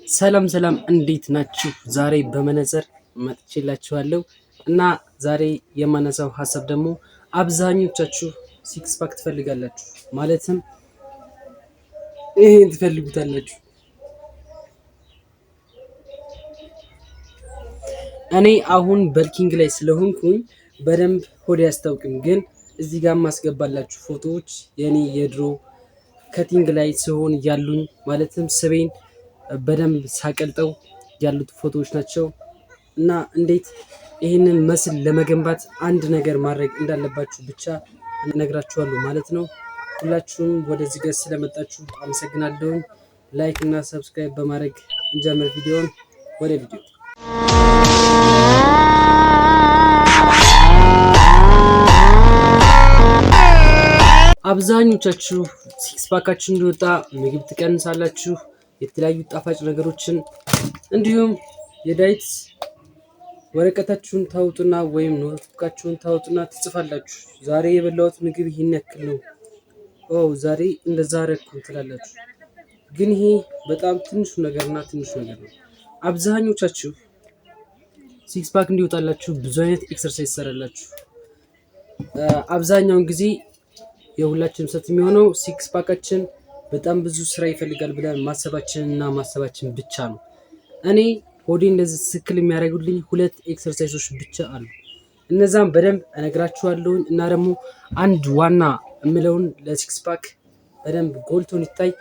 ሰላም እንዴት ናችሁ? ዛሬ በመነጽር መጥቼላችኋለሁ እና ዛሬ የማነሳው ሀሳብ ደግሞ አብዛኞቻችሁ ሲክስ ፓክ ትፈልጋላችሁ፣ ማለትም ይሄን ትፈልጉታላችሁ። እኔ አሁን በልኪንግ ላይ ስለሆንኩኝ በደንብ ሆዴ አያስታውቅም፣ ግን እዚህ ጋር ማስገባላችሁ ፎቶዎች የኔ የድሮ ከቲንግ ላይ ሲሆን ያሉኝ ማለትም ስቤን በደንብ ሳቀልጠው ያሉት ፎቶዎች ናቸው እና እንዴት ይህንን መስል ለመገንባት አንድ ነገር ማድረግ እንዳለባችሁ ብቻ እነግራችኋለሁ ማለት ነው። ሁላችሁም ወደዚህ ጋር ስለመጣችሁ አመሰግናለሁ። ላይክ እና ሰብስክራይብ በማድረግ እንጀምር ቪዲዮን። ወደ ቪዲዮ አብዛኞቻችሁ ሲክስ ፓካችሁ እንዲወጣ ምግብ ትቀንሳላችሁ፣ የተለያዩ ጣፋጭ ነገሮችን እንዲሁም የዳይት ወረቀታችሁን ታውጡና ወይም ኖትቡካችሁን ታውጡና ትጽፋላችሁ። ዛሬ የበላሁት ምግብ ይሄን ያክል ነው፣ ዛሬ እንደዛ አደረኩ ትላላችሁ። ግን ይሄ በጣም ትንሹ ነገርና ትንሹ ነገር ነው። አብዛኞቻችሁ ሲክስ ፓክ እንዲወጣላችሁ ብዙ አይነት ኤክሰርሳይዝ ትሰራላችሁ። አብዛኛውን ጊዜ የሁላችንም ሰት የሚሆነው ሲክስ ፓካችን በጣም ብዙ ስራ ይፈልጋል ብለን ማሰባችን ብቻ ነው። እኔ ሆዴ እንደዚህ ትክክል የሚያደርጉልኝ ሁለት ኤክሰርሳይሶች ብቻ አሉ። እነዛም በደንብ እነግራችኋለሁ እና ደግሞ አንድ ዋና የምለውን ለሲክስ ፓክ በደንብ ጎልቶን ይታይ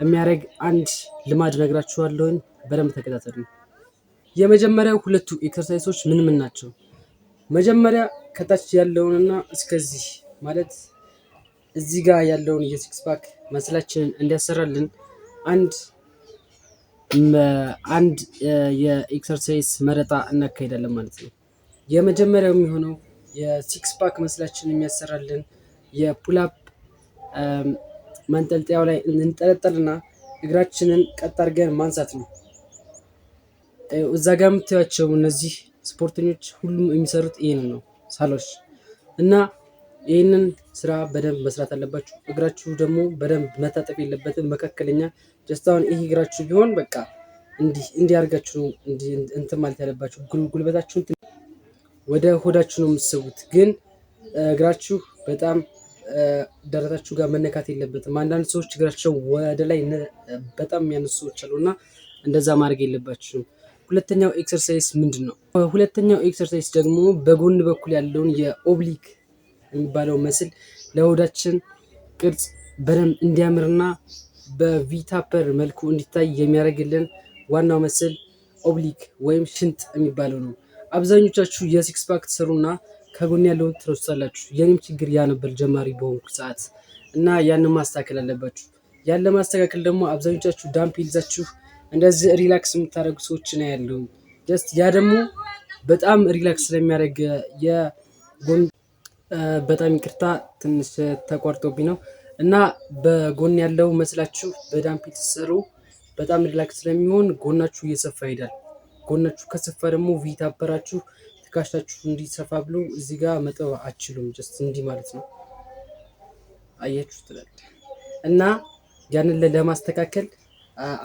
የሚያደርግ አንድ ልማድ እነግራችኋለሁ። በደንብ ተከታተሉ። የመጀመሪያው ሁለቱ ኤክሰርሳይሶች ምን ናቸው? መጀመሪያ ከታች ያለውንና እስከዚህ ማለት እዚህ ጋር ያለውን የሲክስ ፓክ መስላችንን እንዲያሰራልን አንድ የኤክሰርሳይዝ መረጣ እናካሄዳለን ማለት ነው። የመጀመሪያው የሚሆነው የሲክስ ፓክ መስላችንን የሚያሰራልን የፑላፕ መንጠልጠያው ላይ እንጠለጠልና እግራችንን ቀጥ አድርገን ማንሳት ነው። እዛ ጋር የምታዩቸው እነዚህ ስፖርተኞች ሁሉም የሚሰሩት ይሄንን ነው ሳሎች እና ይህንን ስራ በደንብ መስራት አለባችሁ። እግራችሁ ደግሞ በደንብ መታጠፍ የለበትም። መካከለኛ ጀስታውን ይሄ እግራችሁ ቢሆን በቃ እንዲያርጋችሁ ነው እንትን ማለት ያለባችሁ። ጉልበታችሁን ወደ ሆዳችሁ ነው የምትስቡት፣ ግን እግራችሁ በጣም ደረታችሁ ጋር መነካት የለበትም። አንዳንድ ሰዎች እግራቸው ወደ ላይ በጣም የሚያነሱ ሰዎች አሉ እና እንደዛ ማድረግ የለባችሁም። ሁለተኛው ኤክሰርሳይዝ ምንድን ነው? ሁለተኛው ኤክሰርሳይዝ ደግሞ በጎን በኩል ያለውን የኦብሊክ የሚባለው መስል ለሆዳችን ቅርጽ በደንብ እንዲያምርና በቪታፐር መልኩ እንዲታይ የሚያደርግልን ዋናው መስል ኦብሊክ ወይም ሽንጥ የሚባለው ነው። አብዛኞቻችሁ የሲክስ ፓክ ትሰሩና ከጎን ያለውን ትረሱታላችሁ። የኔም ችግር ያ ነበር ጀማሪ በሆንኩ ሰዓት እና ያንን ማስተካከል አለባችሁ። ያን ለማስተካከል ደግሞ አብዛኞቻችሁ ዳምፕ ይዛችሁ እንደዚህ ሪላክስ የምታደርጉ ሰዎች ነው ያለው። ጀስት ያ ደግሞ በጣም ሪላክስ ስለሚያደርግ የጎን በጣም ይቅርታ ትንሽ ተቋርጦብኝ ነው እና በጎን ያለው መስላችሁ በዳምፕ ትሰሩ በጣም ሪላክስ ስለሚሆን ጎናችሁ እየሰፋ ይሄዳል። ጎናችሁ ከሰፋ ደግሞ ቪታፐራችሁ ትካሻችሁ እንዲሰፋ ብሎ እዚህ ጋር መጠብ አችሉም። ጀስት እንዲህ ማለት ነው። አያችሁ ትላል እና ያንን ለማስተካከል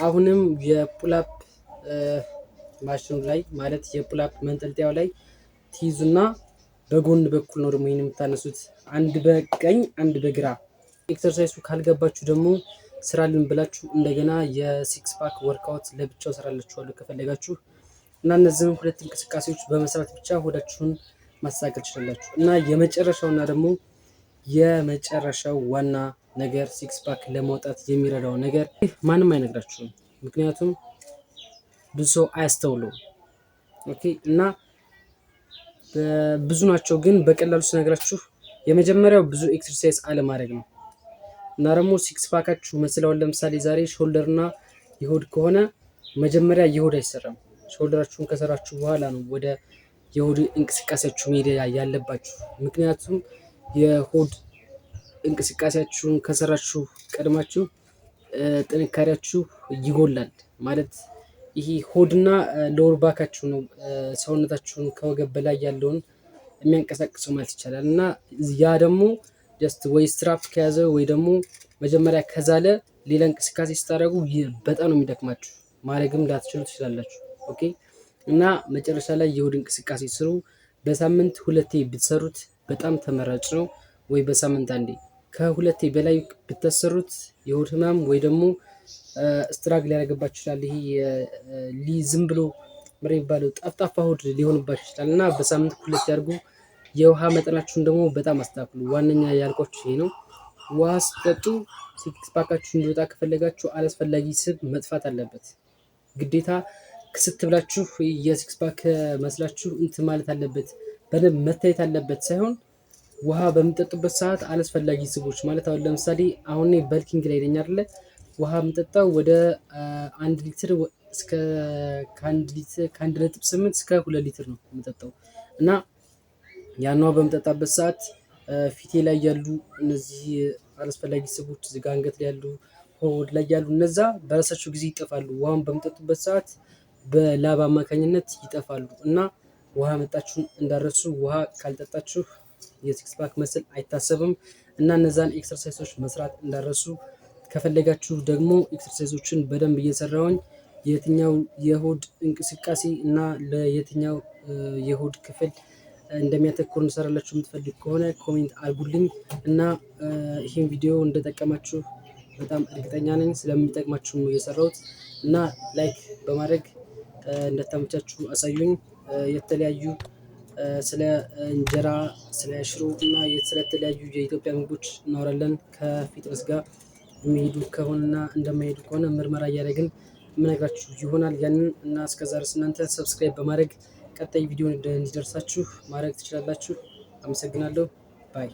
አሁንም የፑላፕ ማሽኑ ላይ ማለት የፑላፕ መንጠልጠያው ላይ ትይዙና በጎን በኩል ነው ደግሞ ይሄን የምታነሱት። አንድ በቀኝ አንድ በግራ። ኤክሰርሳይሱ ካልገባችሁ ደግሞ ስራልን ብላችሁ እንደገና የሲክስ ፓክ ወርክአውት ለብቻው ሰራላችኋለሁ ከፈለጋችሁ እና እነዚህን ሁለት እንቅስቃሴዎች በመስራት ብቻ ሆዳችሁን ማስተካከል ትችላላችሁ። እና የመጨረሻውና ደግሞ የመጨረሻው ዋና ነገር ሲክስ ፓክ ለማውጣት የሚረዳው ነገር ማንም አይነግራችሁም፣ ምክንያቱም ብዙ ሰው አያስተውለውም። ኦኬ እና ብዙ ናቸው፣ ግን በቀላሉ ስነግራችሁ የመጀመሪያው ብዙ ኤክሰርሳይዝ አለማድረግ ነው። እና ደግሞ ሲክስ ፓካችሁ መስለውን ለምሳሌ ዛሬ ሾልደር እና የሆድ ከሆነ መጀመሪያ የሆድ አይሰራም። ሾልደራችሁን ከሰራችሁ በኋላ ነው ወደ የሆድ እንቅስቃሴያችሁ መሄድ ያለባችሁ። ምክንያቱም የሆድ እንቅስቃሴያችሁን ከሰራችሁ ቀድማችሁ ጥንካሬያችሁ ይጎላል ማለት ይሄ ሆድና ሎወር ባካችሁ ነው ሰውነታችሁን ከወገብ በላይ ያለውን የሚያንቀሳቅሰው ማለት ይቻላል። እና ያ ደግሞ ጀስት ወይ ስትራፕ ከያዘ ወይ ደግሞ መጀመሪያ ከዛለ ሌላ እንቅስቃሴ ስታደርጉ በጣም ነው የሚደክማችሁ። ማድረግም ላትችሉ ትችላላችሁ። ኦኬ። እና መጨረሻ ላይ የሆድ እንቅስቃሴ ስሩ። በሳምንት 2 ብትሰሩት በጣም ተመራጭ ነው። ወይ በሳምንት 1 ከ2 በላይ ብታሰሩት የሆድ ህመም ወይ ደግሞ ስትራግል ሊያደርግባችሁ ይችላል። ይሄ ዝም ብሎ ምሬ የሚባለው ጠፍጣፋ ሆድ ሊሆንባችሁ ይችላል እና በሳምንት 2 ያድርጉ። የውሃ መጠናችሁን ደግሞ በጣም አስተካክሉ። ዋነኛ ያልኳችሁ ይሄ ነው። ውሃ ስትጠጡ ሲክስ ፓካችሁ እንዲወጣ ከፈለጋችሁ አላስፈላጊ ስብ መጥፋት አለበት። ግዴታ ክስት ብላችሁ የሲክስ ፓክ መስላችሁ እንትን ማለት አለበት፣ በደንብ መታየት አለበት ሳይሆን ውሃ በምጠጡበት ሰዓት አላስፈላጊ ስቦች ማለት አሁን ለምሳሌ አሁን በልኪንግ ላይ ነኝ አይደለ? ውሃ የምጠጣው ወደ 1 ሊትር እስከ ከ1.8 እስከ 2 ሊትር ነው የምጠጣው እና ያን ውሃ በምጠጣበት ሰዓት ፊቴ ላይ ያሉ እነዚህ አላስፈላጊ ስቦች እዚህ ጋር አንገት ላይ ያሉ፣ ሆድ ላይ ያሉ እነዛ በራሳቸው ጊዜ ይጠፋሉ። ውሃን በምጠጡበት ሰዓት በላብ አማካኝነት ይጠፋሉ እና ውሃ መጣችሁን እንዳረሱ። ውሃ ካልጠጣችሁ የሲክስ ፓክ መስል አይታሰብም እና እነዛን ኤክሰርሳይሶች መስራት እንዳረሱ። ከፈለጋችሁ ደግሞ ኤክሰርሳይሶችን በደንብ እየሰራሁኝ የትኛው የሆድ እንቅስቃሴ እና ለየትኛው የሆድ ክፍል እንደሚያተኩር እንሰራላችሁ የምትፈልግ ከሆነ ኮሜንት አድርጉልኝ እና ይህን ቪዲዮ እንደጠቀማችሁ በጣም እርግጠኛ ነኝ። ስለሚጠቅማችሁ ነው የሰራሁት እና ላይክ በማድረግ እንደተመቻችሁ አሳዩኝ። የተለያዩ ስለ እንጀራ፣ ስለ ሽሮ እና ስለተለያዩ የኢትዮጵያ ምግቦች እናወራለን። ከፊትነስ ጋር የሚሄዱ ከሆነና እንደማይሄዱ ከሆነ ምርመራ እያደረግን የምነግራችሁ ይሆናል። ያንን እና እስከዛ ድረስ እናንተ ሰብስክራይብ በማድረግ ቀጣይ ቪዲዮ እንዲደርሳችሁ ማድረግ ትችላላችሁ። አመሰግናለሁ። ባይ